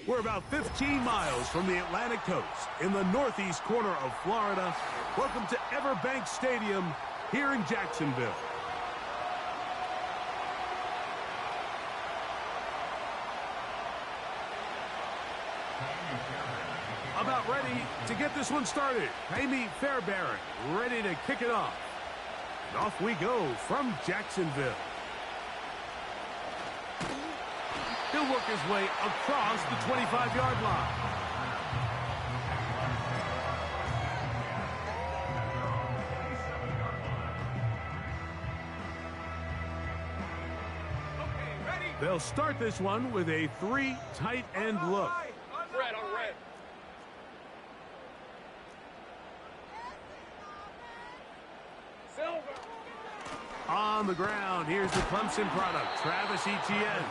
We're about 15 miles from the Atlantic coast in the northeast corner of Florida. Welcome to Everbank Stadium here in Jacksonville. About ready to get this one started. Amy Fairbairn ready to kick it off. And off we go from Jacksonville. He'll work his way across the 25-yard line. They'll start this one with a 3 tight end look. Red on red. Silver. On the ground, here's the Clemson product, Travis Etienne.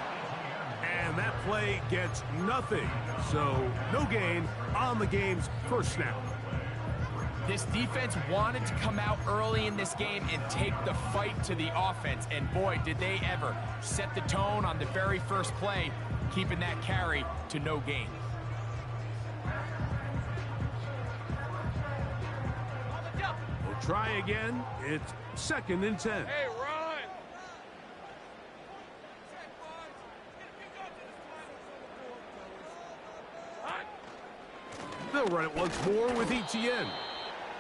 And that play gets nothing. So no gain on the game's first snap. This defense wanted to come out early in this game and take the fight to the offense. And boy, did they ever set the tone on the very first play, keeping that carry to no gain. We'll try again. It's 2nd and 10. Hey, run! They'll run it once more with Etienne.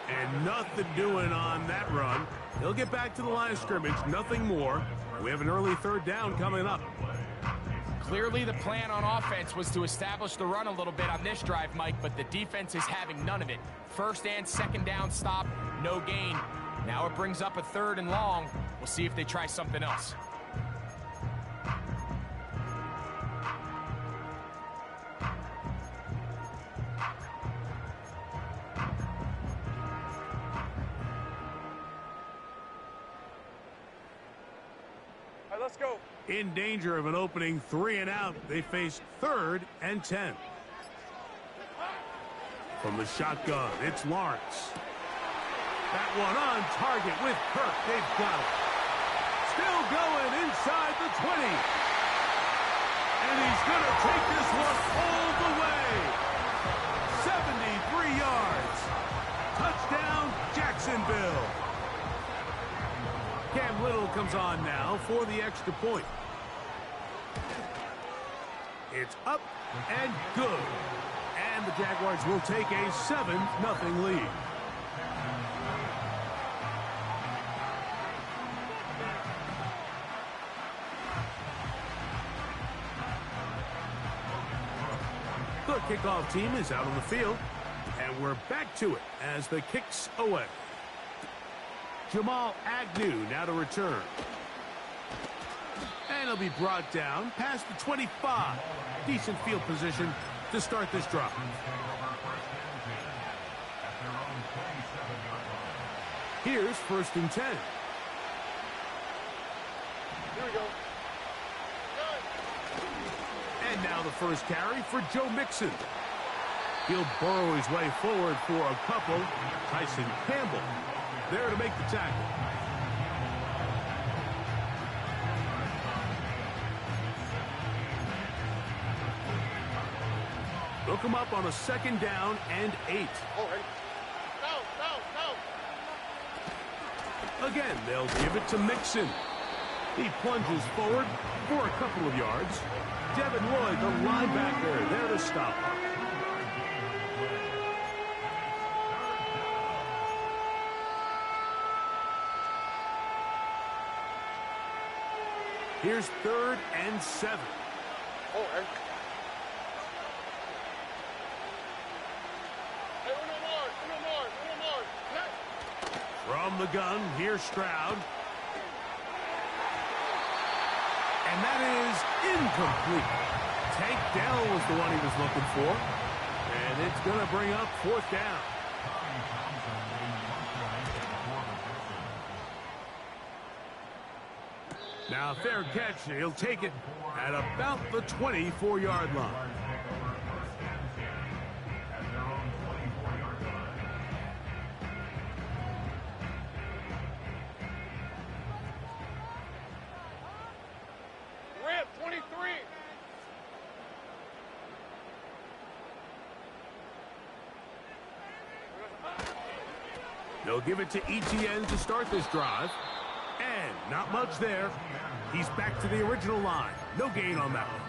And nothing doing on that run. He'll get back to the line of scrimmage, nothing more. We have an early 3rd down coming up. Clearly the plan on offense was to establish the run a little bit on this drive, Mike, but the defense is having none of it. 1st and 2nd down stop, no gain. Now it brings up a 3rd and long. We'll see if they try something else. Let's go. In danger of an opening 3 and out, they face 3rd and 10. From the shotgun, it's Lawrence. That one on target with Kirk. They've got it. Still going inside the 20. And he's going to take this one all the way. 73 yards. Touchdown, Jacksonville. Cam Little comes on now for the extra point. It's up and good. And the Jaguars will take a 7-0 lead. The kickoff team is out on the field. And we're back to it as the kick's away. Jamal Agnew now to return. And he'll be brought down past the 25. Decent field position to start this drive. Here's 1st and 10. Here we go. And now the first carry for Joe Mixon. He'll burrow his way forward for a couple. Tyson Campbell there to make the tackle. Look him up on a 2nd down and 8. Again, they'll give it to Mixon. He plunges forward for a couple of yards. Devin Lloyd, the linebacker, there to stop. Here's 3rd and 7. From the gun, here's Stroud. And that is incomplete. Tank Dell was the one he was looking for. And it's going to bring up 4th down. Now, fair catch. He'll take it at about the 24-yard line. They'll give it to ETN to start this drive. And not much there. He's back to the original line. No gain on that one.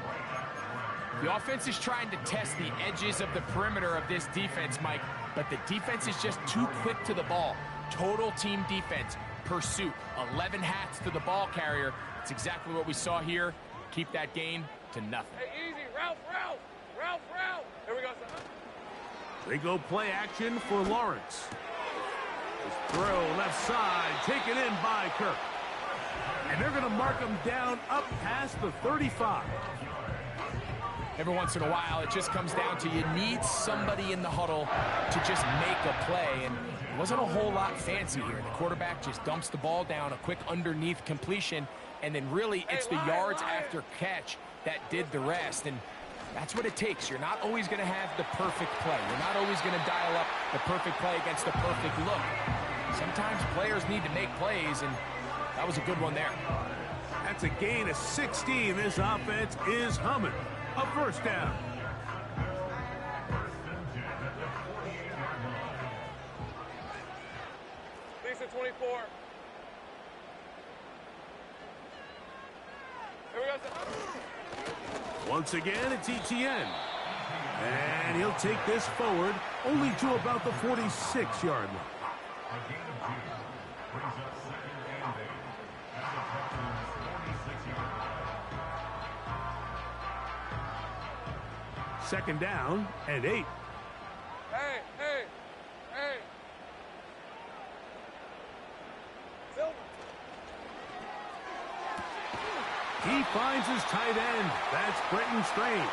The offense is trying to test the edges of the perimeter of this defense, Mike, but the defense is just too quick to the ball. Total team defense, pursuit, 11 hats to the ball carrier. It's exactly what we saw here. Keep that gain to nothing. Hey, easy. Ralph. Here we go, son. They go play action for Lawrence. His throw left side, taken in by Kirk. And they're going to mark him down up past the 35. Every once in a while, it just comes down to you need somebody in the huddle to just make a play. And it wasn't a whole lot fancy here. The quarterback just dumps the ball down, a quick underneath completion, and then really it's the yards after catch that did the rest. And that's what it takes. You're not always going to have the perfect play. You're not always going to dial up the perfect play against the perfect look. Sometimes players need to make plays, and that was a good one there. That's a gain of 16. This offense is humming. A first down. Lisa 24. Here we go, son. Once again, it's ETN. And he'll take this forward only to about the 46-yard line. Second down and 8. Hey. Silver. He finds his tight end. That's Brenton Strange.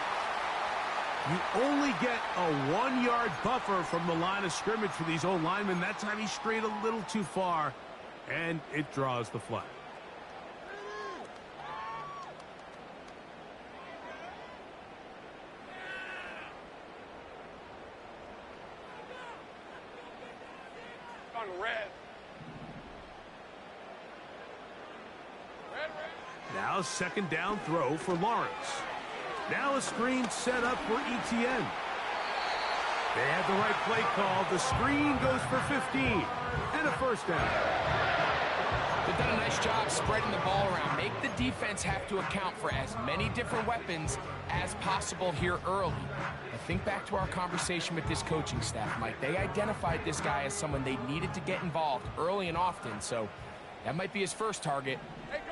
You only get a 1-yard buffer from the line of scrimmage for these old linemen. That time he strayed a little too far, and it draws the flag. On red. Now second down throw for Lawrence. Now a screen set up for ETN. They had the right play call. The screen goes for 15 and a first down. They've done a nice job spreading the ball around. Make the defense have to account for as many different weapons as possible here early. I think back to our conversation with this coaching staff, Mike. They identified this guy as someone they needed to get involved early and often, so that might be his first target.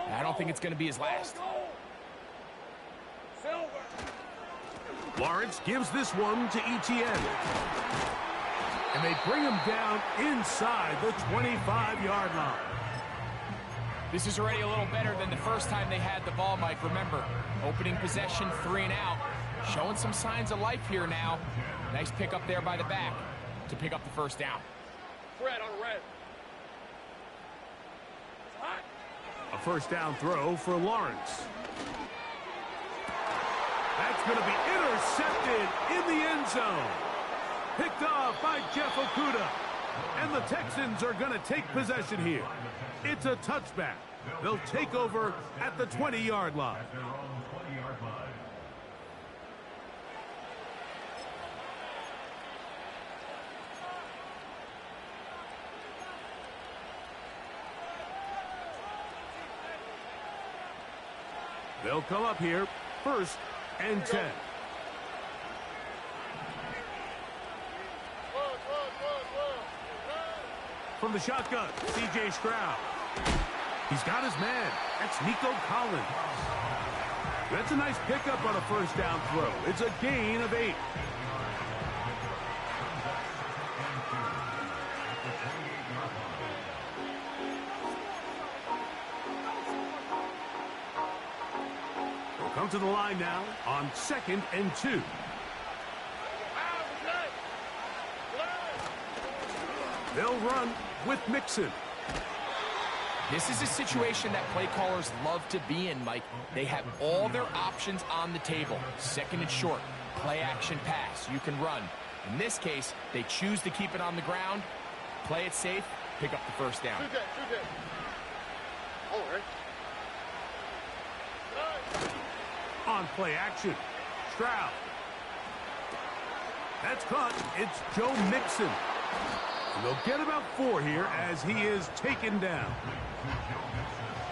I don't think it's going to be his last. Silver. Lawrence gives this one to ETN. And they bring him down inside the 25-yard line. This is already a little better than the first time they had the ball, Mike. Remember, opening possession, 3 and out. Showing some signs of life here now. Nice pick up there by the back to pick up the first down. Red on red. It's hot. A first down throw for Lawrence. That's going to be intercepted in the end zone. Picked off by Jeff Okuda. And the Texans are going to take possession here. It's a touchback. They'll take over at the 20-yard line. They'll come up here, 1st and 10. From the shotgun, C.J. Stroud. He's got his man. That's Nico Collins. That's a nice pickup on a first down throw. It's a gain of 8. We'll come to the line now on 2nd and 2. They'll run with Mixon. This is a situation that play callers love to be in, Mike. They have all their options on the table. 2nd and short, play action pass. You can run. In this case, they choose to keep it on the ground, play it safe, pick up the first down. All right. On play action, Stroud. That's caught. It's Joe Mixon. And they'll get about 4 here as he is taken down.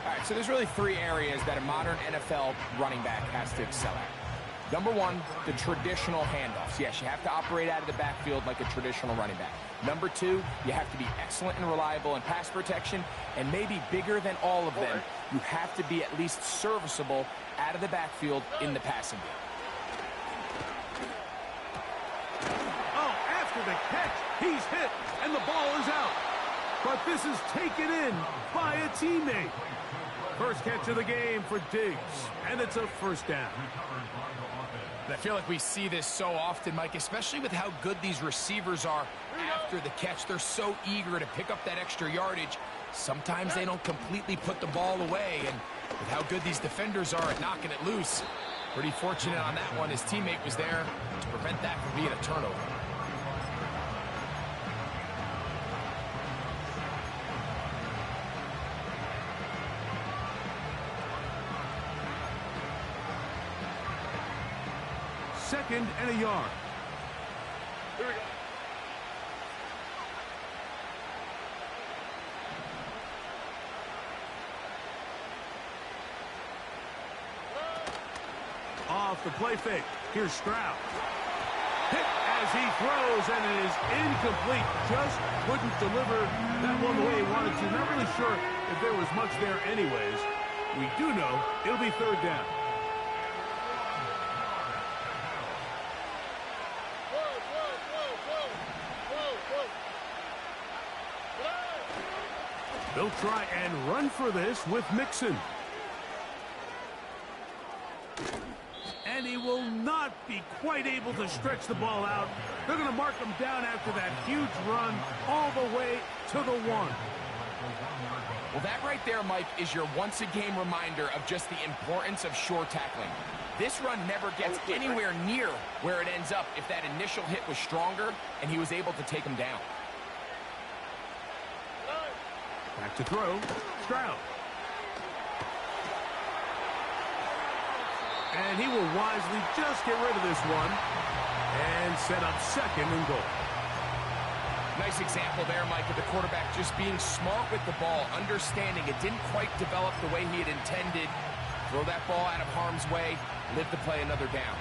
All right, so there's really 3 areas that a modern NFL running back has to excel at. Number 1, the traditional handoffs. Yes, you have to operate out of the backfield like a traditional running back. Number 2, you have to be excellent and reliable in pass protection, and maybe bigger than all of them, you have to be at least serviceable out of the backfield in the passing game. Oh, after the catch, he's hit, and the ball is out. But this is taken in by a teammate. First catch of the game for Diggs, and it's a first down. I feel like we see this so often, Mike, especially with how good these receivers are after the catch. They're so eager to pick up that extra yardage. Sometimes they don't completely put the ball away, and with how good these defenders are at knocking it loose, pretty fortunate on that one. His teammate was there to prevent that from being a turnover. Second and a yard. Here we go. Off the play fake. Here's Stroud. Hit as he throws, and it is incomplete. Just couldn't deliver that one the way he wanted to. Not really sure if there was much there anyways. We do know it'll be third down. They'll try and run for this with Mixon. And he will not be quite able to stretch the ball out. They're going to mark him down after that huge run all the way to the 1. Well, that right there, Mike, is your once-a-game reminder of just the importance of shore tackling. This run never gets anywhere near where it ends up if that initial hit was stronger and he was able to take him down. Back to throw. Stroud. And he will wisely just get rid of this one and set up second and goal. Nice example there, Mike, of the quarterback just being smart with the ball, understanding it didn't quite develop the way he had intended. Throw that ball out of harm's way, live to play another down.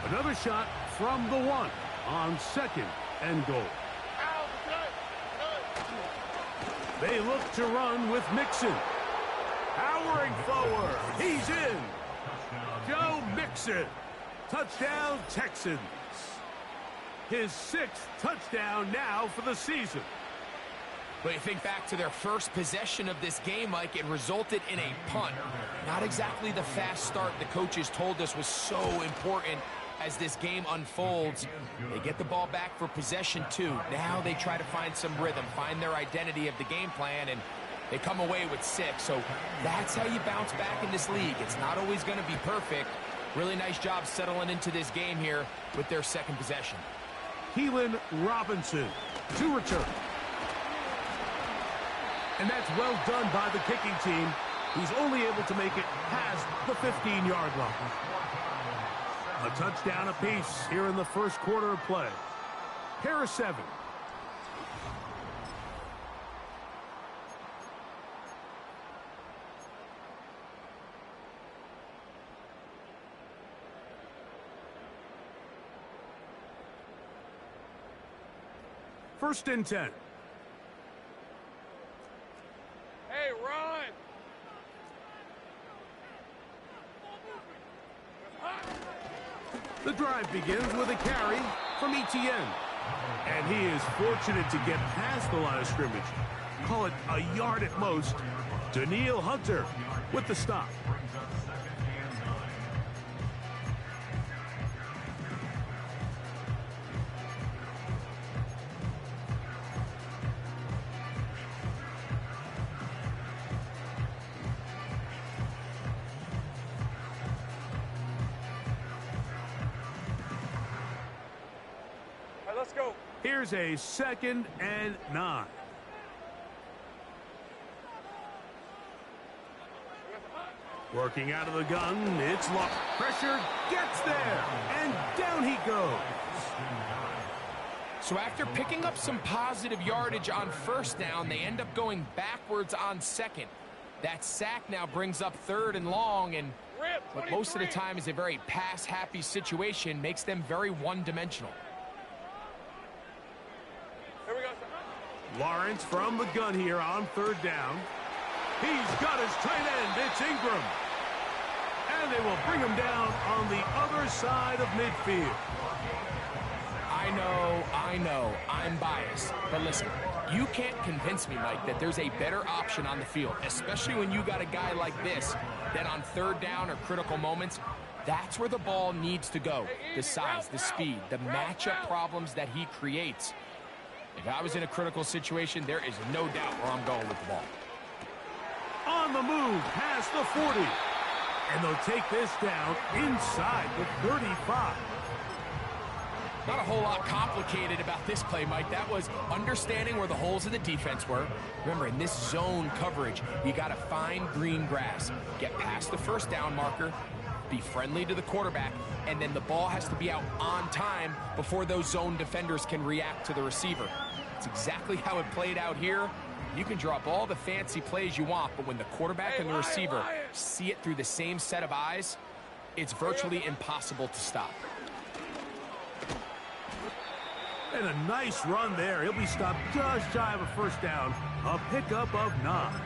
Another shot from the 1 on second and goal. They look to run with Mixon. Powering forward. He's in. Joe Mixon. Touchdown, Texans. His 6th touchdown now for the season. But you think back to their first possession of this game, Mike, it resulted in a punt. Not exactly the fast start the coaches told us was so important as this game unfolds. They get the ball back for possession 2. Now they try to find some rhythm, find their identity of the game plan, and they come away with 6. So that's how you bounce back in this league. It's not always going to be perfect. Really nice job settling into this game here with their second possession. Keelan Robinson to return. And that's well done by the kicking team. He's only able to make it past the 15-yard line. A touchdown apiece here in the first quarter of play. Pair of 7. First and 10. Hey, run! The drive begins with a carry from Etienne. And he is fortunate to get past the line of scrimmage. Call it a yard at most. Daniil Hunter with the stop. Let's go. Here's a 2nd and 9. Working out of the gun, it's locked. Pressure gets there, and down he goes. So after picking up some positive yardage on first down, they end up going backwards on second. That sack now brings up 3rd and long, and what most of the time is a very pass-happy situation makes them very one-dimensional. Here we go. Lawrence from the gun here on 3rd down. He's got his tight end. It's Ingram. And they will bring him down on the other side of midfield. I know, I'm biased. But listen, you can't convince me, Mike, that there's a better option on the field, especially when you got a guy like this, that on 3rd down or critical moments, that's where the ball needs to go. The size, the speed, the matchup problems that he creates. If I was in a critical situation, there is no doubt where I'm going with the ball. On the move, past the 40. And they'll take this down inside the 35. Not a whole lot complicated about this play, Mike. That was understanding where the holes of the defense were. Remember, in this zone coverage, you got to find green grass. Get past the 1st down marker, be friendly to the quarterback, and then the ball has to be out on time before those zone defenders can react to the receiver. It's exactly how it played out here. You can draw up all the fancy plays you want, but when the quarterback and the receiver see it through the same set of eyes, it's virtually impossible to stop. And a nice run there. He'll be stopped just shy of a 1st down. A pickup of 9.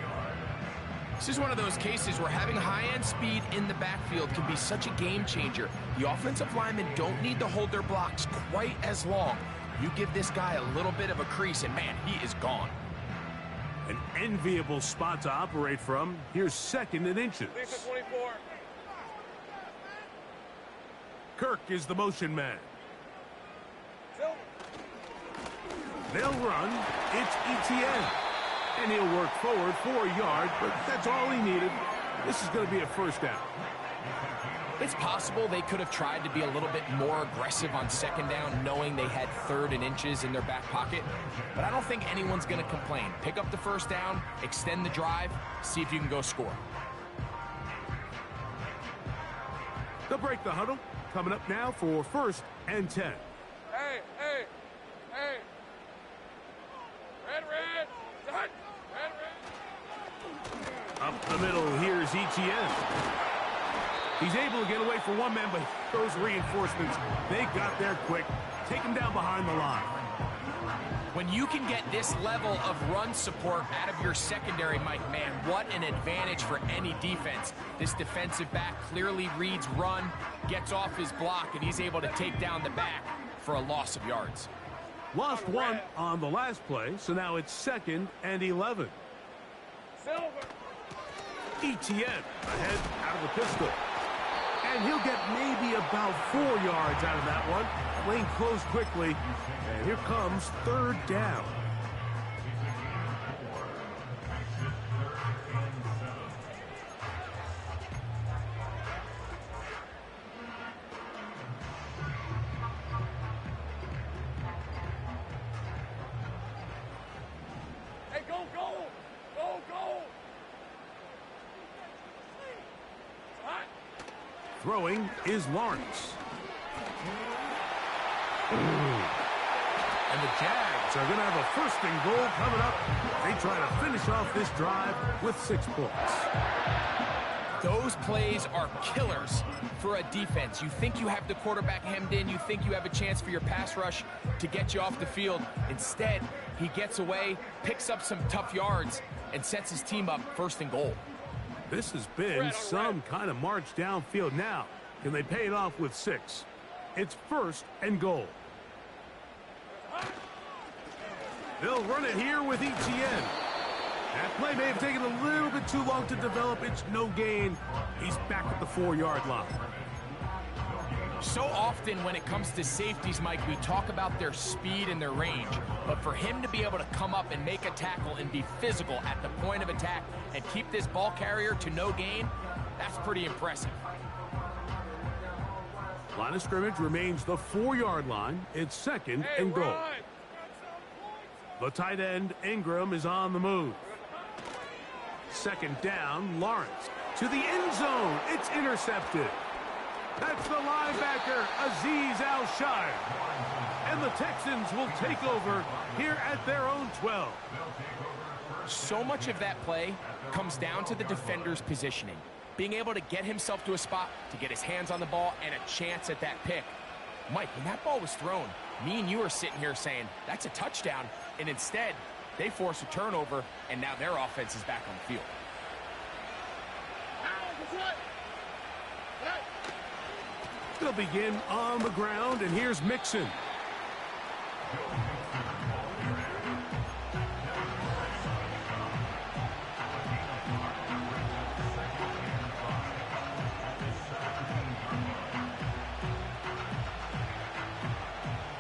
This is one of those cases where having high-end speed in the backfield can be such a game changer. The offensive linemen don't need to hold their blocks quite as long. You give this guy a little bit of a crease, and man, he is gone. An enviable spot to operate from. Here's 2nd and inches. 24. Kirk is the motion man. Silver. They'll run. It's ETN. And he'll work forward for a yard, but that's all he needed. This is going to be a 1st down. It's possible they could have tried to be a little bit more aggressive on 2nd down, knowing they had 3rd and inches in their back pocket. But I don't think anyone's going to complain. Pick up the 1st down, extend the drive, see if you can go score. They'll break the huddle. Coming up now for 1st and 10. Hey. Red. Done. Red. Up the middle, here's ETN. He's able to get away for one man, but those reinforcements, they got there quick. Take him down behind the line. When you can get this level of run support out of your secondary, Mike, man, what an advantage for any defense. This defensive back clearly reads run, gets off his block, and he's able to take down the back for a loss of yards. Lost one on the last play, so now it's 2nd and 11. Silver. ETN ahead out of the pistol. And he'll get maybe about 4 yards out of that one. Lane closed quickly. And here comes 3rd down. Hey, go. Throwing is Lawrence. And the Jags are going to have a 1st and goal coming up. They try to finish off this drive with 6 points. Those plays are killers for a defense. You think you have the quarterback hemmed in. You think you have a chance for your pass rush to get you off the field. Instead, he gets away, picks up some tough yards, and sets his team up 1st and goal. This has been some kind of march downfield. Now, can they pay it off with 6? It's 1st and goal. They'll run it here with ETN. That play may have taken a little bit too long to develop. It's no gain. He's back at the 4-yard line. So often when it comes to safeties, Mike, we talk about their speed and their range. But for him to be able to come up and make a tackle and be physical at the point of attack and keep this ball carrier to no gain, that's pretty impressive. Line of scrimmage remains the 4-yard line. It's 2nd and goal. The tight end, Ingram, is on the move. 2nd down, Lawrence. to the end zone. It's intercepted. That's the linebacker, Azeez Al-Shire. And the Texans will take over here at their own 12. So much of that play comes down to the defender's positioning. Being able to get himself to a spot, to get his hands on the ball, and a chance at that pick. Mike, when that ball was thrown, me and you are sitting here saying, that's a touchdown. And instead, they force a turnover, and now their offense is back on the field. They'll begin on the ground, and here's Mixon.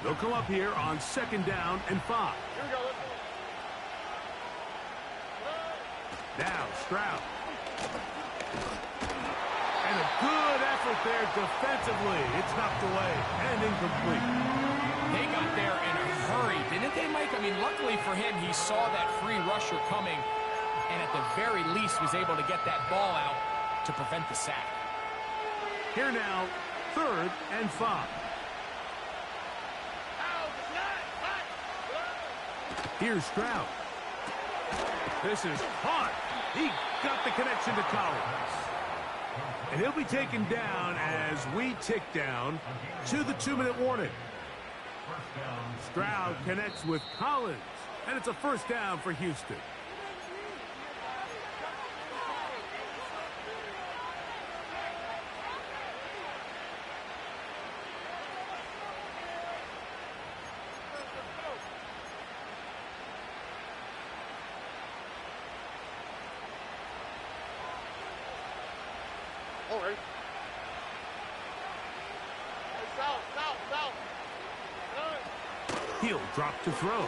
They'll come up here on 2nd down and 5. Here we go. Now, Stroud. And a good effort there defensively. It's knocked away and incomplete. They got there in a hurry, didn't they, Mike? I mean, luckily for him, he saw that free rusher coming and at the very least was able to get that ball out to prevent the sack. Here now, 3rd and 5. Here's Stroud. This is hard. He got the connection to Collins. And he'll be taken down as we tick down to the 2-minute warning. Stroud connects with Collins, and it's a 1st down for Houston. All right. South. He'll drop to throw.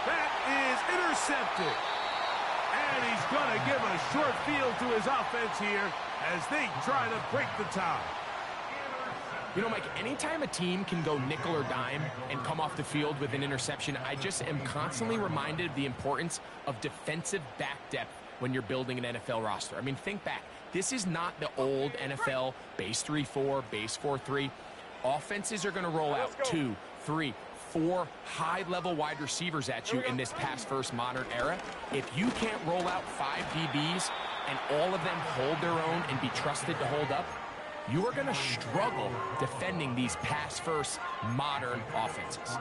That is intercepted. And he's going to give a short field to his offense here as they try to break the tie. You know, Mike, anytime a team can go nickel or dime and come off the field with an interception, I just am constantly reminded of the importance of defensive back depth when you're building an NFL roster. I mean, think back. This is not the old NFL base 3-4, base 4-3. Offenses are going to roll out 2, 3, 4 high-level wide receivers at you in this pass-first modern era. If you can't roll out 5 DBs and all of them hold their own and be trusted to hold up, you are going to struggle defending these pass-first modern offenses.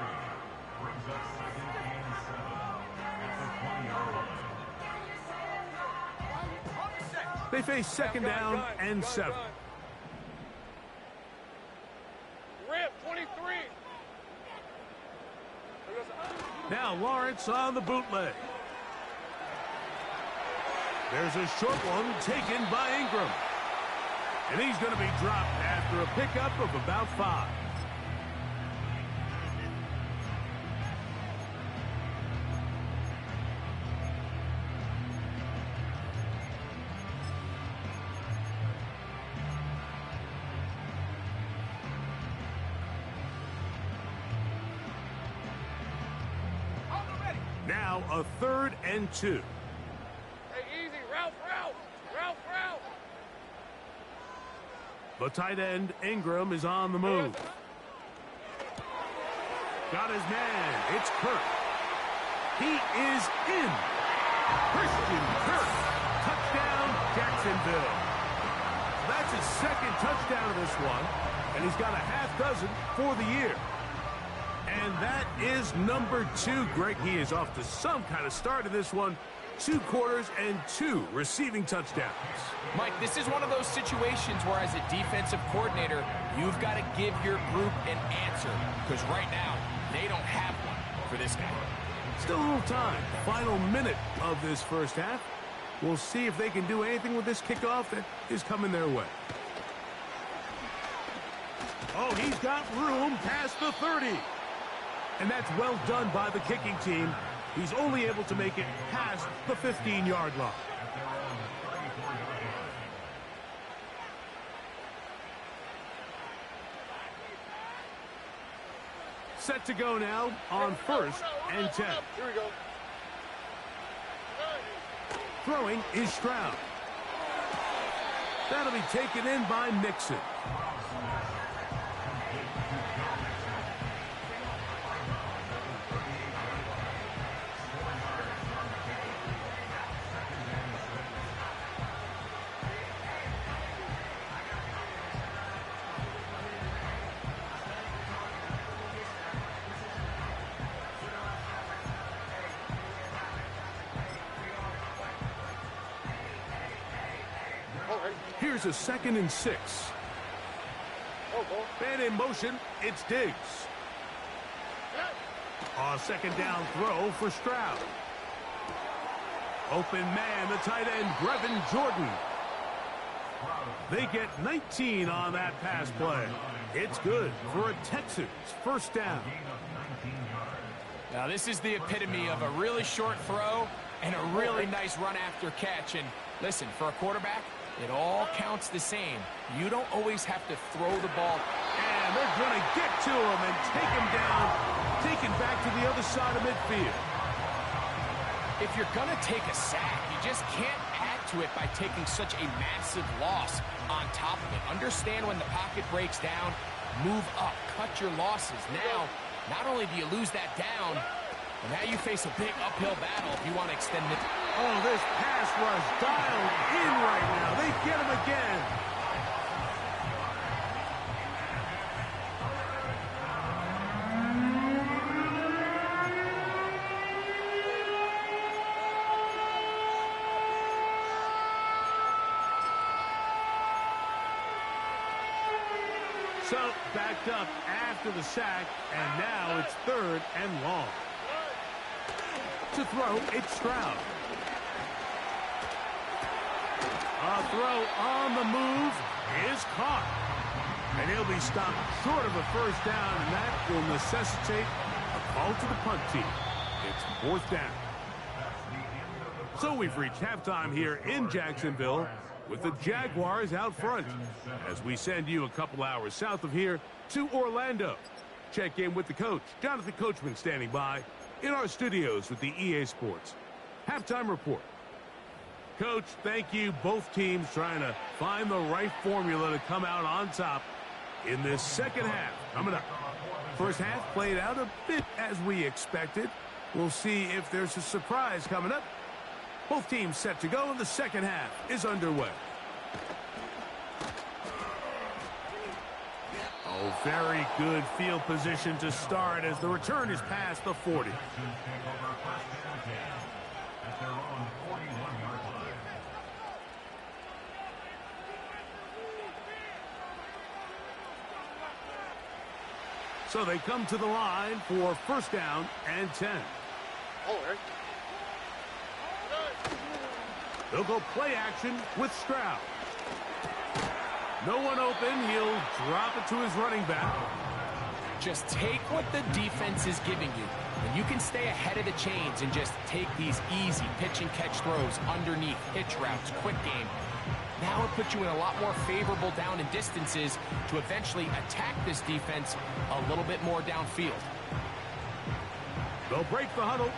They face 2nd down and 7. Rip, 23. Now Lawrence on the bootleg. There's a short one taken by Ingram. And he's going to be dropped after a pickup of about 5. Now a 3rd and 2. Hey, easy. Route. The tight end, Ingram, is on the move. Got his man. It's Kirk. He is in. Christian Kirk. Touchdown, Jacksonville. That's his 2nd touchdown of this one, and he's got a half dozen for the year. And that is number 2. Greg, he is off to some kind of start in this one. 2 quarters and 2 receiving touchdowns. Mike, this is one of those situations where as a defensive coordinator, you've got to give your group an answer. Because right now, they don't have one for this guy. Still a little time. Final minute of this first half. We'll see if they can do anything with this kickoff that is coming their way. Oh, he's got room past the 30. And that's well done by the kicking team. He's only able to make it past the 15-yard line. Set to go now on 1st and 10. Here we go. Throwing is Stroud. That'll be taken in by Mixon. Here's a 2nd and 6. Man in motion, it's Diggs. A 2nd down throw for Stroud. Open man, the tight end, Brevin Jordan. They get 19 on that pass play. It's good for a Texans first down. Now this is the epitome of a really short throw and a really nice run after catch. And listen, for a quarterback, it all counts the same. You don't always have to throw the ball. And they're going to get to him and take him down, taken back to the other side of midfield. If you're going to take a sack, you just can't add to it by taking such a massive loss on top of it. Understand when the pocket breaks down, move up, cut your losses. Now, not only do you lose that down, but now you face a big uphill battle if you want to extend it. Oh, this pass rush dialed in right now. They get him again. So, backed up after the sack, and now it's 3rd and long. To throw, it's Stroud. A throw on the move is caught. And he'll be stopped short of a first down, and that will necessitate a call to the punt team. It's 4th down. So we've reached halftime here in Jacksonville with the Jaguars out front as we send you a couple hours south of here to Orlando. Check in with the coach, Jonathan Coachman, standing by in our studios with the EA Sports Halftime Report. Coach, thank you. Both teams trying to find the right formula to come out on top in this second half. Coming up. First half played out a bit as we expected. We'll see if there's a surprise coming up. Both teams set to go, and the second half is underway. Oh, very good field position to start as the return is past the 40. So they come to the line for first down and 10. They'll go play action with Stroud. No one open. He'll drop it to his running back. Just take what the defense is giving you. And you can stay ahead of the chains and just take these easy pitch and catch throws underneath, hitch routes, quick game. Now it puts you in a lot more favorable down and distances to eventually attack this defense a little bit more downfield. They'll break the huddle.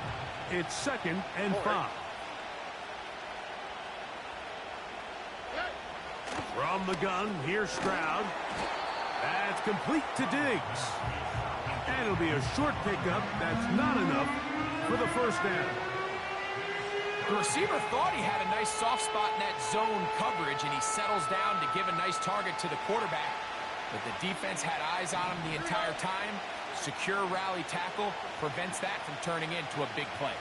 It's 2nd and 5. From the gun, here's Stroud. That's complete to Diggs. And it'll be a short pickup. That's not enough for the first down. The receiver thought he had a nice soft spot in that zone coverage, and he settles down to give a nice target to the quarterback. But the defense had eyes on him the entire time. Secure rally tackle prevents that from turning into a big play.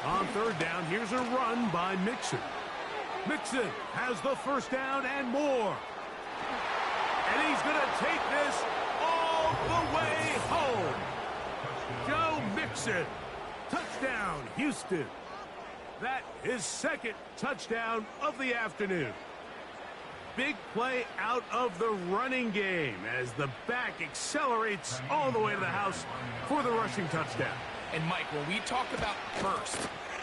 On third down, here's a run by Mixon. Mixon has the first down and more. And he's going to take this all the way home. Joe Mixon. Touchdown, Houston. That is 2nd touchdown of the afternoon. Big play out of the running game as the back accelerates all the way to the house for the rushing touchdown. And Mike, when we talk about burst,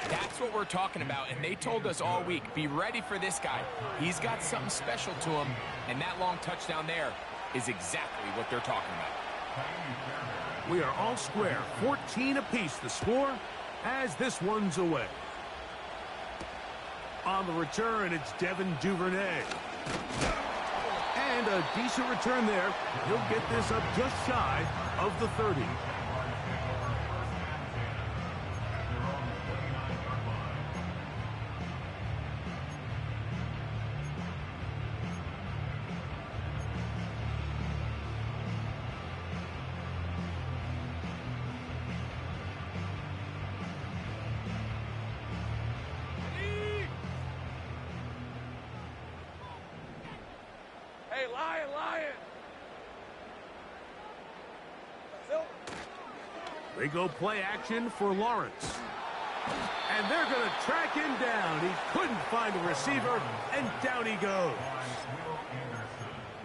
that's what we're talking about. And they told us all week, be ready for this guy. He's got something special to him. And that long touchdown there is exactly what they're talking about. We are all square, 14 apiece the score, as this one's away. On the return, it's Devin Duvernay. And a decent return there. He'll get this up just shy of the 30. Hey, Lion, Lion! They go play action for Lawrence. And they're going to track him down. He couldn't find a receiver, and down he goes.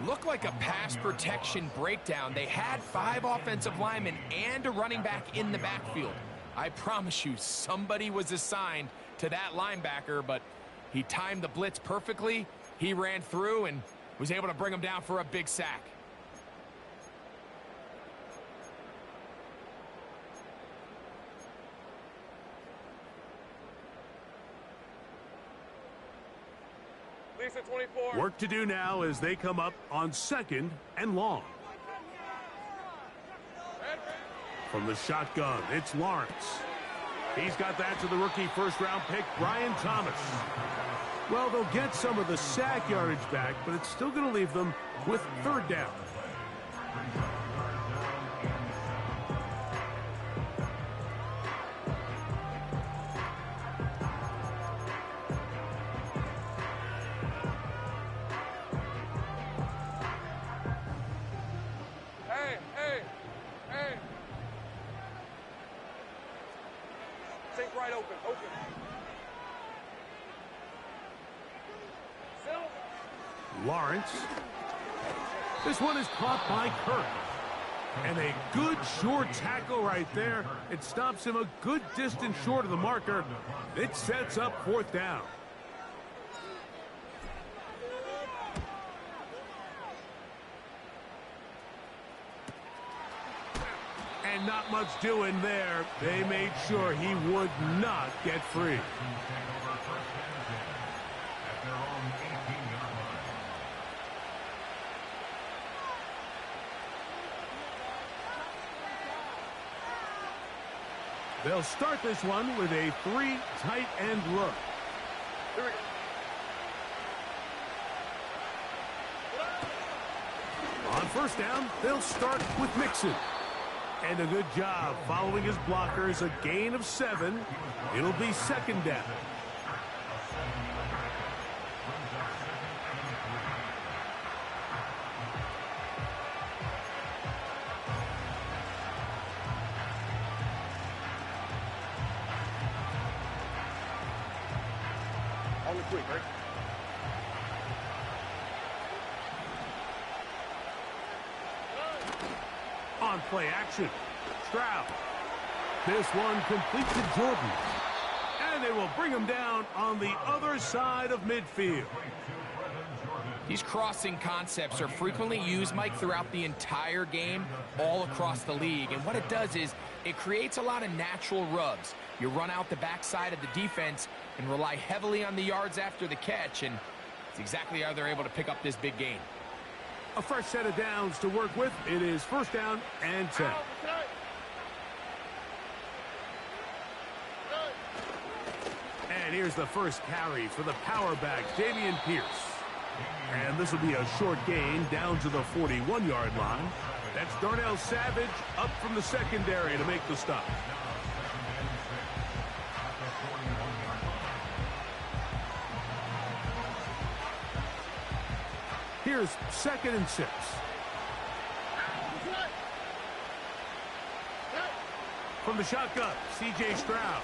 Looked like a pass protection breakdown. They had 5 offensive linemen and a running back in the backfield. I promise you, somebody was assigned to that linebacker, but he timed the blitz perfectly. He ran through and was able to bring him down for a big sack. Lisa 24. Work to do now as they come up on 2nd and long. From the shotgun, it's Lawrence. He's got that to the rookie first-round pick, Brian Thomas. Well, they'll get some of the sack yardage back, but it's still going to leave them with 3rd down. Hey, hey, hey. Take right open, open. Lawrence. This one is caught by Kirk. And a good short tackle right there. It stops him a good distance short of the marker. It sets up 4th down. And not much doing there. They made sure he would not get free. They'll start this one with a 3 tight end look. Here we go. On 1st down, they'll start with Mixon. And a good job following his blockers, a gain of 7. It'll be 2nd down. On the quick, right? On play action, Stroud. This one complete to Jordan. And they will bring him down on the other side of midfield. These crossing concepts are frequently used, Mike, throughout the entire game, all across the league. And what it does is it creates a lot of natural rubs. You run out the backside of the defense and rely heavily on the yards after the catch, and it's exactly how they're able to pick up this big gain. A fresh set of downs to work with. It is 1st down and 10. And here's the first carry for the power back, Dameon Pierce. And this will be a short gain down to the 41-yard line. That's Darnell Savage up from the secondary to make the stop. Here's 2nd and 6. From the shotgun, C.J. Stroud.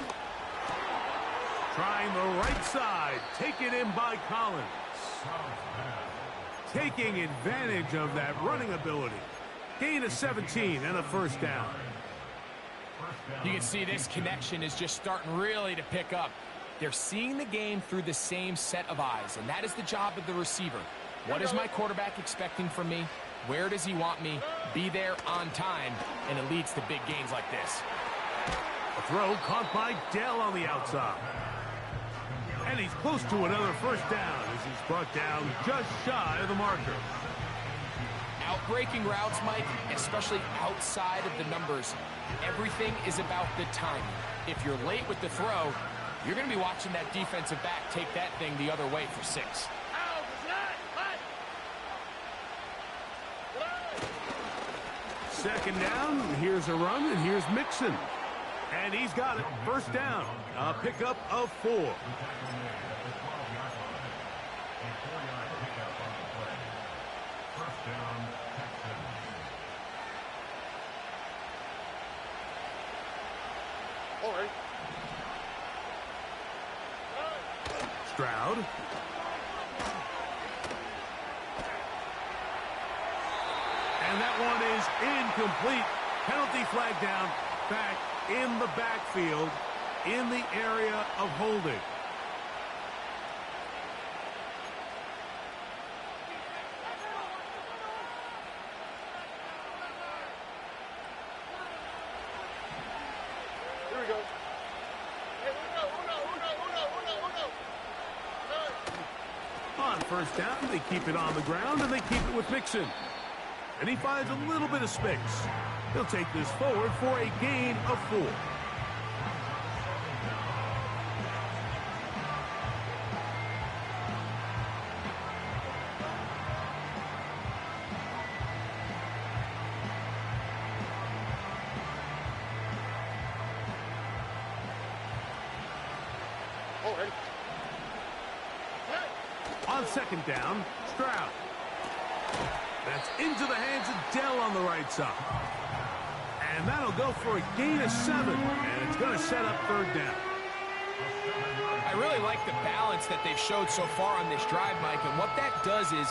Trying the right side, taken in by Collins. Taking advantage of that running ability. Gain of 17 and a 1st down. You can see this connection is just starting really to pick up. They're seeing the game through the same set of eyes, and that is the job of the receiver. What is my quarterback expecting from me? Where does he want me? Be there on time, and it leads to big gains like this. A throw caught by Dell on the outside. And he's close to another first down as he's brought down just shy of the marker. Outbreaking routes, Mike, especially outside of the numbers, everything is about the timing. If you're late with the throw, you're going to be watching that defensive back take that thing the other way for 6. Second down, here's a run, and here's Mixon. And he's got it. First down, a pickup of 4. Stroud. And that one is incomplete. Penalty flag down, back in the backfield, in the area of holding. Here we go. On first down, they keep it on the ground, and they keep it with Mixon. And he finds a little bit of space. He'll take this forward for a gain of 4. On second down, Stroud. That's into the hands of Dell on the right side. And that'll go for a gain of 7. And it's going to set up third down. I really like the balance that they've showed so far on this drive, Mike. And what that does is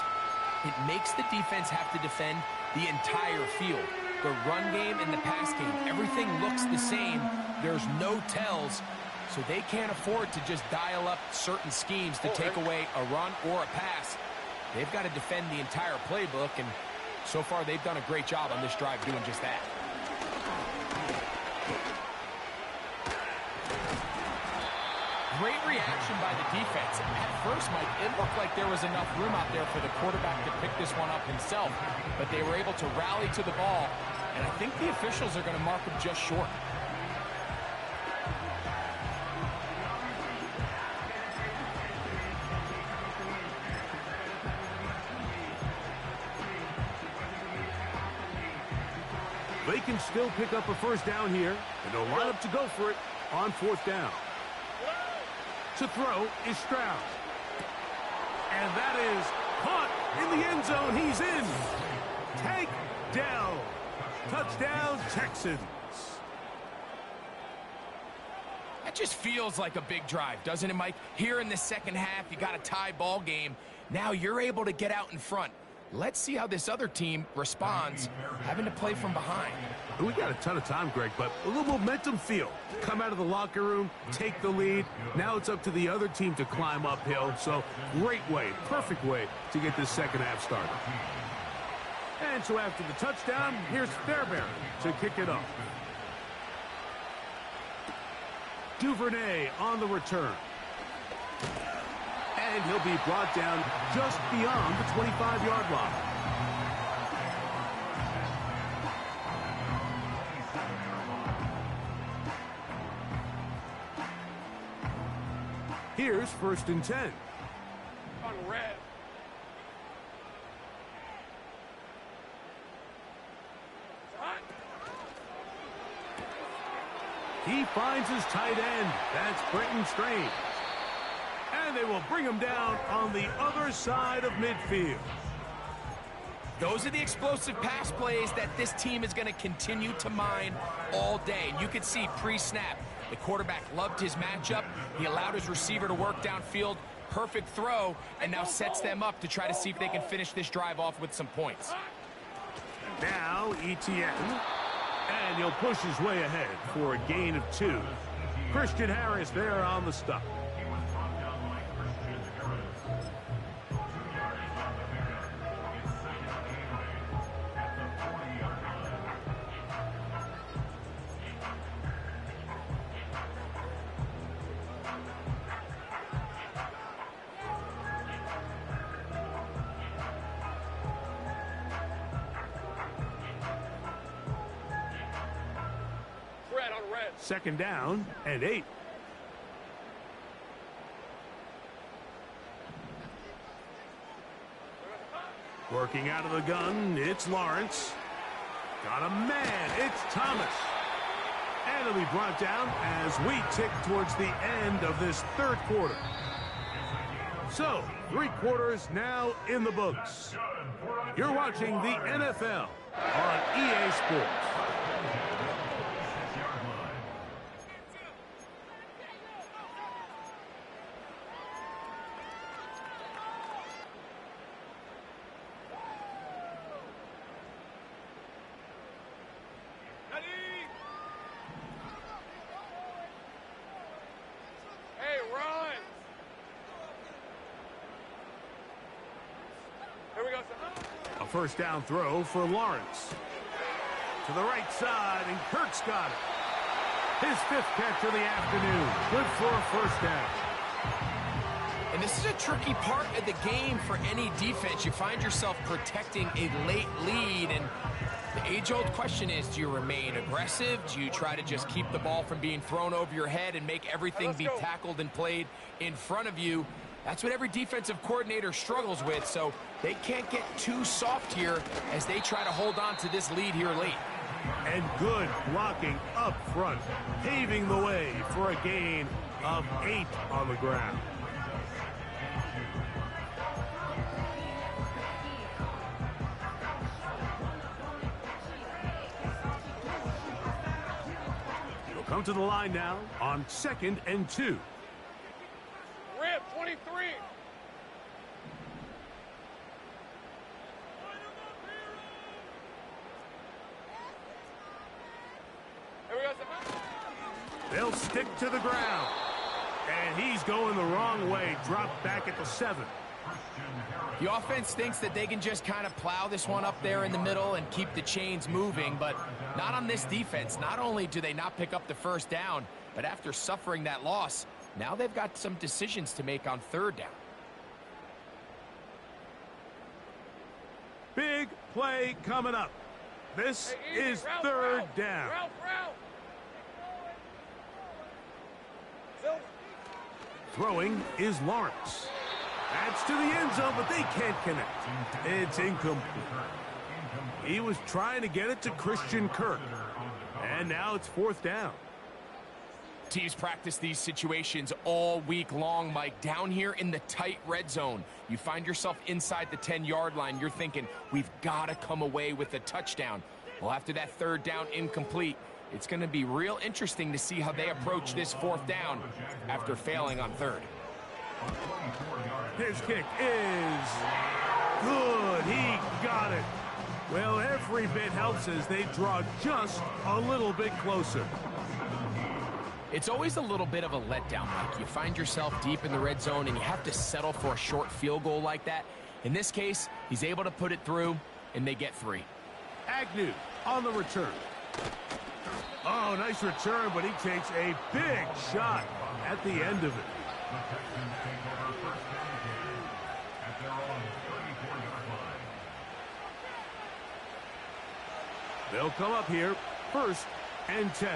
it makes the defense have to defend the entire field. The run game and the pass game, everything looks the same. There's no tells. So they can't afford to just dial up certain schemes to take away a run or a pass. They've got to defend the entire playbook, and so far they've done a great job on this drive doing just that. Great reaction by the defense. At first, Mike, it looked like there was enough room out there for the quarterback to pick this one up himself, but they were able to rally to the ball, and I think the officials are going to mark him just short. They can still pick up a first down here, and they'll line up to go for it on fourth down. To throw is Stroud. And that is caught in the end zone. He's in. Tank Dell. Touchdown, Texans. That just feels like a big drive, doesn't it, Mike? Here in the second half, you got a tie ball game. Now you're able to get out in front. Let's see how this other team responds, having to play from behind. We got a ton of time, Greg, but a little momentum feel. Come out of the locker room, take the lead. Now it's up to the other team to climb uphill. So great way, perfect way to get this second half started. And so after the touchdown, here's Fairbairn to kick it off. Duvernay on the return. And he'll be brought down just beyond the 25-yard line. Here's first and 10. On red. He finds his tight end. That's Brenton Strange. And they will bring him down on the other side of midfield. Those are the explosive pass plays that this team is going to continue to mine all day. And you can see pre-snap, the quarterback loved his matchup. He allowed his receiver to work downfield. Perfect throw, and now sets them up to try to see if they can finish this drive off with some points. Now ETN. And he'll push his way ahead for a gain of 2. Christian Harris there on the stop. Second down and 8. Working out of the gun, it's Lawrence. Got a man, it's Thomas. And it'll be brought down as we tick towards the end of this third quarter. So, 3 quarters now in the books. You're watching the NFL on EA Sports. First down throw for Lawrence. To the right side, and Kirk's got it. His 5th catch of the afternoon. Good for a first down. And this is a tricky part of the game for any defense. You find yourself protecting a late lead, and the age-old question is, do you remain aggressive? Do you try to just keep the ball from being thrown over your head and make everything be tackled and played in front of you? That's what every defensive coordinator struggles with, so they can't get too soft here as they try to hold on to this lead here late. And good blocking up front, paving the way for a gain of 8 on the ground. He'll come to the line now on 2nd and 2. Rip, 23. Here we go. They'll stick to the ground. And he's going the wrong way. Dropped back at the 7. The offense thinks that they can just kind of plow this one up there in the middle and keep the chains moving, but not on this defense. Not only do they not pick up the first down, but after suffering that loss, now they've got some decisions to make on 3rd down. Big play coming up. This is Ralph, 3rd Ralph, down. Ralph. Throwing is Lawrence. That's to the end zone, but they can't connect. It's incomplete. He was trying to get it to Christian Kirk. And now it's 4th down. Teams practice these situations all week long, Mike. Down here in the tight red zone, you find yourself inside the 10-yard line. You're thinking, we've got to come away with a touchdown. Well, after that 3rd down incomplete, it's going to be real interesting to see how they approach this 4th down after failing on 3rd. His kick is good. He got it. Well, every bit helps as they draw just a little bit closer. It's always a little bit of a letdown, Mike. You find yourself deep in the red zone and you have to settle for a short field goal like that. In this case, he's able to put it through, and they get 3. Agnew on the return. Oh, nice return, but he takes a big shot at the end of it. They'll come up here, 1st and 10.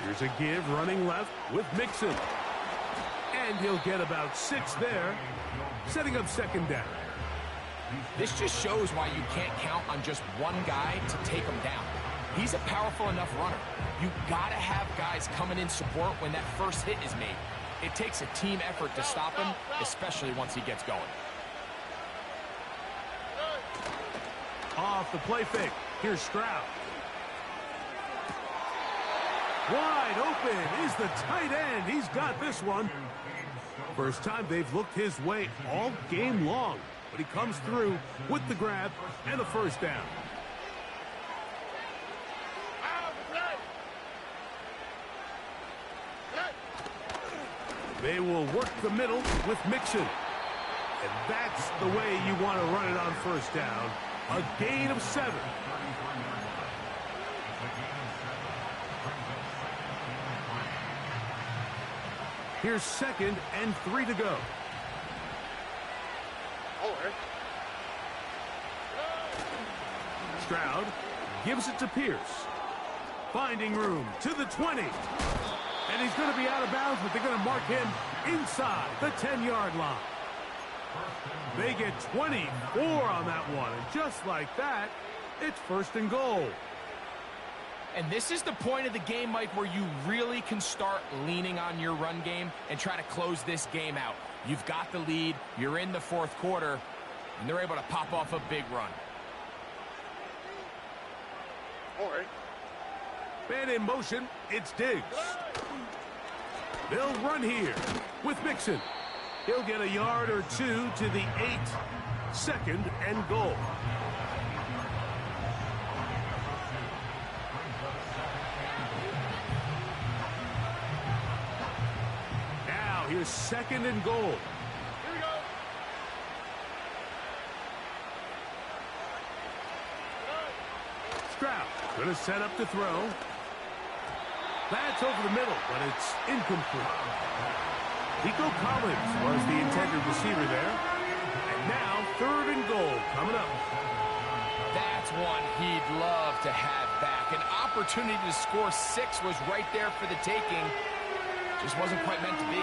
Here's a give running left with Mixon. And he'll get about 6 there, setting up 2nd down. This just shows why you can't count on just one guy to take him down. He's a powerful enough runner. You've got to have guys coming in support when that first hit is made. It takes a team effort to stop him, especially once he gets going. Off the play fake. Here's Stroud. Wide open is the tight end. He's got this one. First time they've looked his way all game long, but he comes through with the grab and the 1st down. They will work the middle with Mixon. And that's the way you want to run it on 1st down. A gain of 7. Here's 2nd and 3 to go. Stroud gives it to Pierce. Finding room to the 20. And he's going to be out of bounds, but they're going to mark him inside the 10-yard line. They get 24 on that one. And just like that, it's 1st and goal. And this is the point of the game, Mike, where you really can start leaning on your run game and try to close this game out. You've got the lead, you're in the 4th quarter, and they're able to pop off a big run. All right. Man in motion, it's Diggs. They'll run here with Mixon. He'll get a yard or 2 to the 8. 2nd and goal. Now here's 2nd and goal. Here we go. Stroud going to set up to throw. That's over the middle, but it's incomplete. Nico Collins was the intended receiver there. And now 3rd and goal coming up. That's one he'd love to have back. An opportunity to score 6 was right there for the taking. Just wasn't quite meant to be.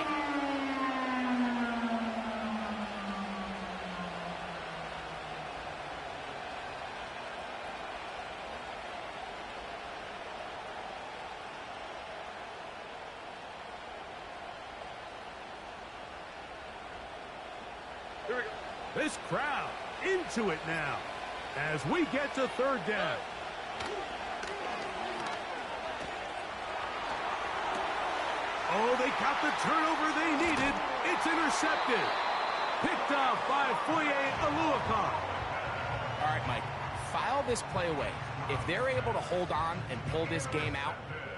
Here we go. This crowd into it now as we get to 3rd down. Oh, they got the turnover they needed. It's intercepted. Picked off by Foye Aluakar. All right, Mike, file this play away. If they're able to hold on and pull this game out,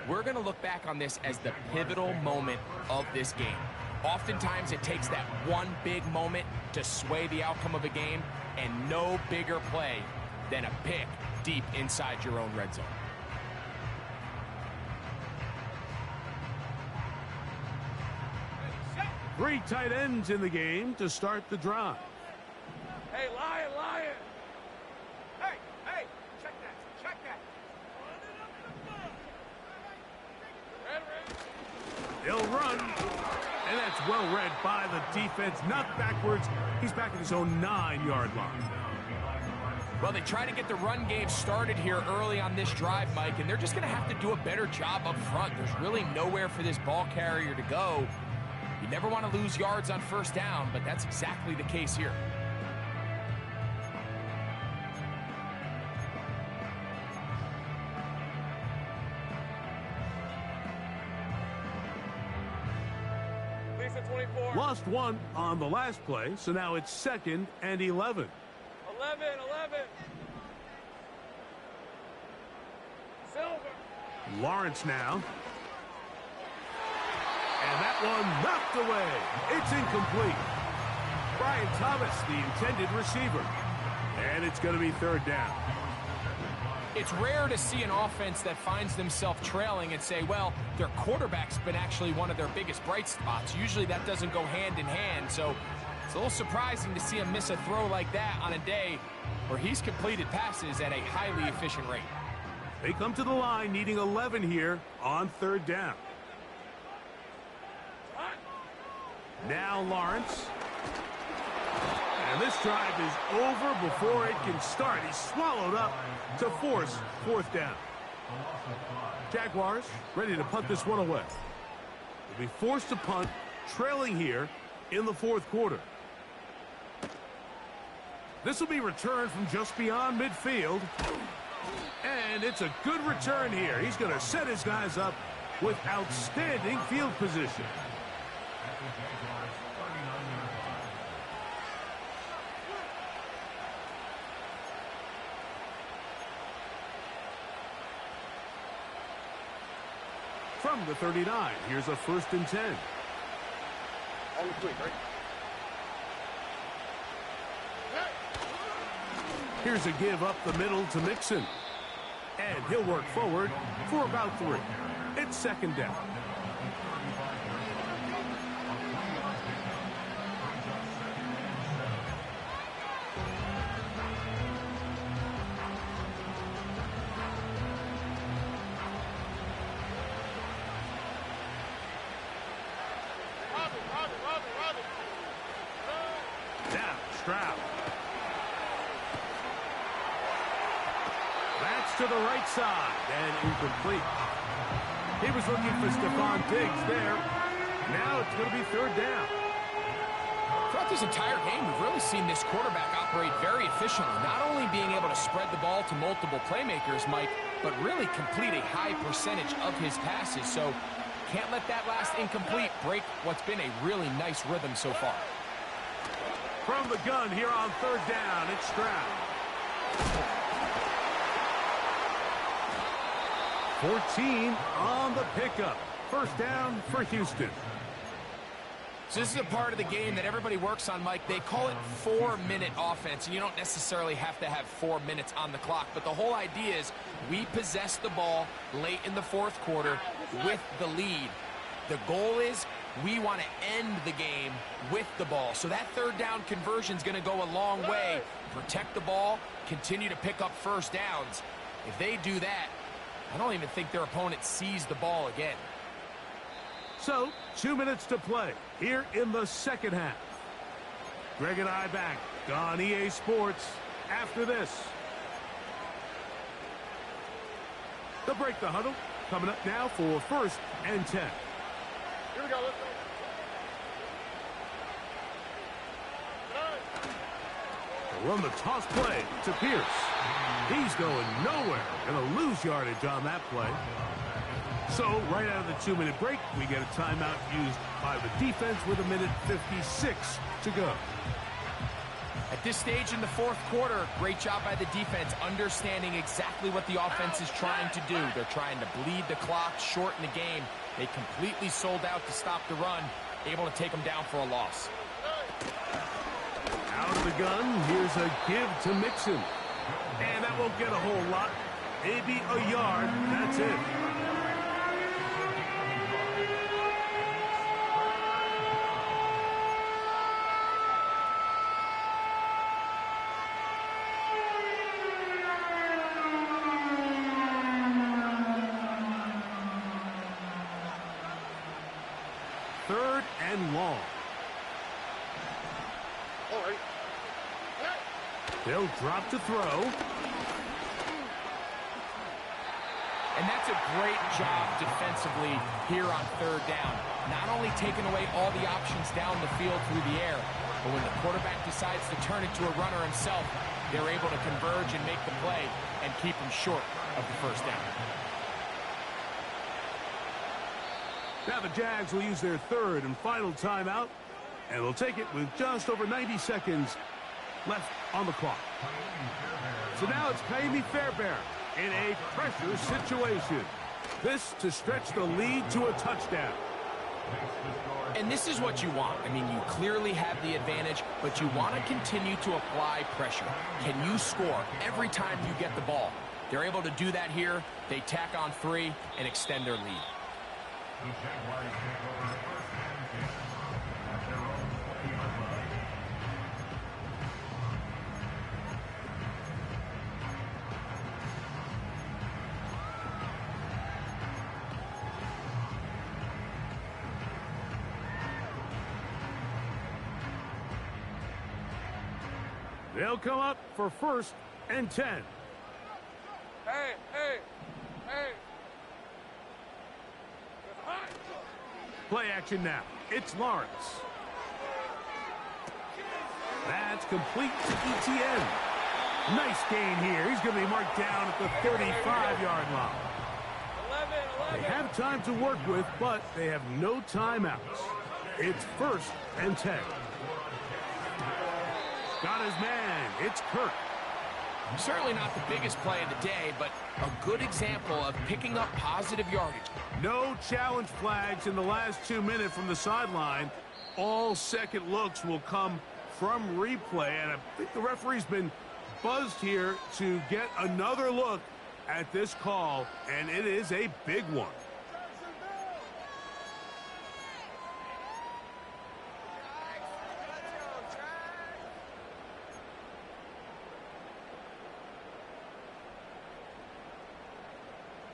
we're going to look back on this as the pivotal moment of this game. Oftentimes, it takes that one big moment to sway the outcome of a game, and no bigger play than a pick deep inside your own red zone. Three tight ends in the game to start the drive. Hey, Lion, Lion. Hey, hey, check that. Red. They'll run. And that's well read by the defense. Not backwards. He's back at his own 9-yard line. Well, they try to get the run game started here early on this drive, Mike, and they're just going to have to do a better job up front. There's really nowhere for this ball carrier to go. You never want to lose yards on 1st down, but that's exactly the case here. Lisa 24. Lost one on the last play, so now it's 2nd and 11. 11. Silver. Lawrence now. And that one knocked away. It's incomplete. Brian Thomas, the intended receiver. And it's going to be 3rd down. It's rare to see an offense that finds themselves trailing and say, well, their quarterback's been actually one of their biggest bright spots. Usually that doesn't go hand in hand, so it's a little surprising to see him miss a throw like that on a day where he's completed passes at a highly efficient rate. They come to the line needing 11 here on 3rd down. Now Lawrence. And this drive is over before it can start. He's swallowed up to force 4th down. Jaguars ready to punt this one away. They'll be forced to punt, trailing here in the 4th quarter. This will be returned from just beyond midfield. And it's a good return here. He's going to set his guys up with outstanding field position. From the 39, here's a 1st and 10. On the quick, right? Here's a give up the middle to Mixon. And he'll work forward for about 3. It's 2nd down. to the right side and incomplete. He was looking for Stephon Diggs there. Now it's going to be third down. Throughout this entire game, we've really seen this quarterback operate very efficiently, not only being able to spread the ball to multiple playmakers, Mike, but really complete a high percentage of his passes. So can't let that last incomplete break what's been a really nice rhythm so far. From the gun here on third down, it's Stroud. 14 on the pickup. First down for Houston. So this is a part of the game that everybody works on, Mike. They call it 4-minute offense, and you don't necessarily have to have 4 minutes on the clock. But the whole idea is we possess the ball late in the fourth quarter with the lead. The goal is we want to end the game with the ball. So that third down conversion is going to go a long way. Protect the ball, continue to pick up first downs. If they do that, I don't even think their opponent sees the ball again. So, 2 minutes to play here in the second half. Greg and I back on EA Sports after this. They'll break the huddle. Coming up now for first and 10. Here we go, let's go. Run the toss play to Pierce. He's going nowhere. Going to lose yardage on that play. So, right out of the 2-minute break, we get a timeout used by the defense with 1:56 to go. At this stage in the fourth quarter, great job by the defense, understanding exactly what the offense is trying to do. They're trying to bleed the clock, shorten the game. They completely sold out to stop the run, able to take them down for a loss. Out of the gun, here's a give to Mixon. And that won't get a whole lot. Maybe a yard, that's it. Third and long. All right. They'll drop to throw. And that's a great job defensively here on third down. Not only taking away all the options down the field through the air, but when the quarterback decides to turn it to a runner himself, they're able to converge and make the play and keep him short of the first down. Now the Jags will use their third and final timeout, and they'll take it with just over 90 seconds left on the clock. So now it's Kaimi Fairbairn in a pressure situation. This to stretch the lead to a touchdown. And this is what you want. I mean, you clearly have the advantage, but you want to continue to apply pressure. Can you score every time you get the ball? They're able to do that here. They tack on 3 and extend their lead. They'll come up for first and 10. Hey, hey, hey. Play action now. It's Lawrence. That's complete to ETN. Nice gain here. He's going to be marked down at the 35-yard line. 11. They have time to work with, but they have no timeouts. It's first and 10. Got his man. It's Kirk. Certainly not the biggest play of the day, but a good example of picking up positive yardage. No challenge flags in the last 2 minutes from the sideline. All second looks will come from replay, and I think the referee's been buzzed here to get another look at this call, and it is a big one.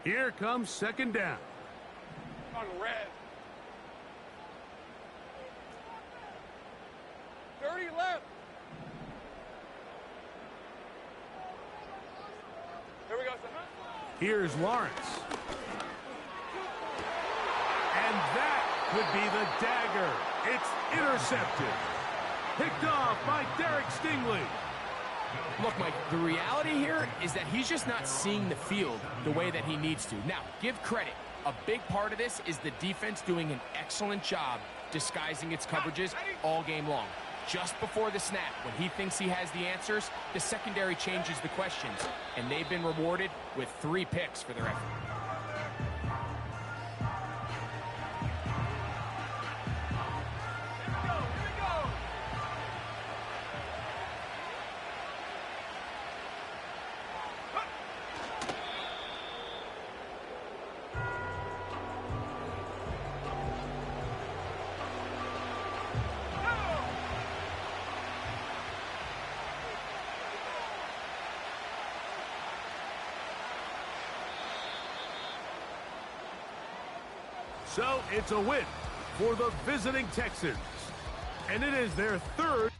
Here comes second down. On red. 30 left. Here we go, son. Here's Lawrence. And that could be the dagger. It's intercepted. Picked off by Derek Stingley. Look, Mike, the reality here is that he's just not seeing the field the way that he needs to. Now, give credit. A big part of this is the defense doing an excellent job disguising its coverages all game long. Just before the snap, when he thinks he has the answers, the secondary changes the questions, and they've been rewarded with 3 picks for their effort. So it's a win for the visiting Texans. And it is their 3rd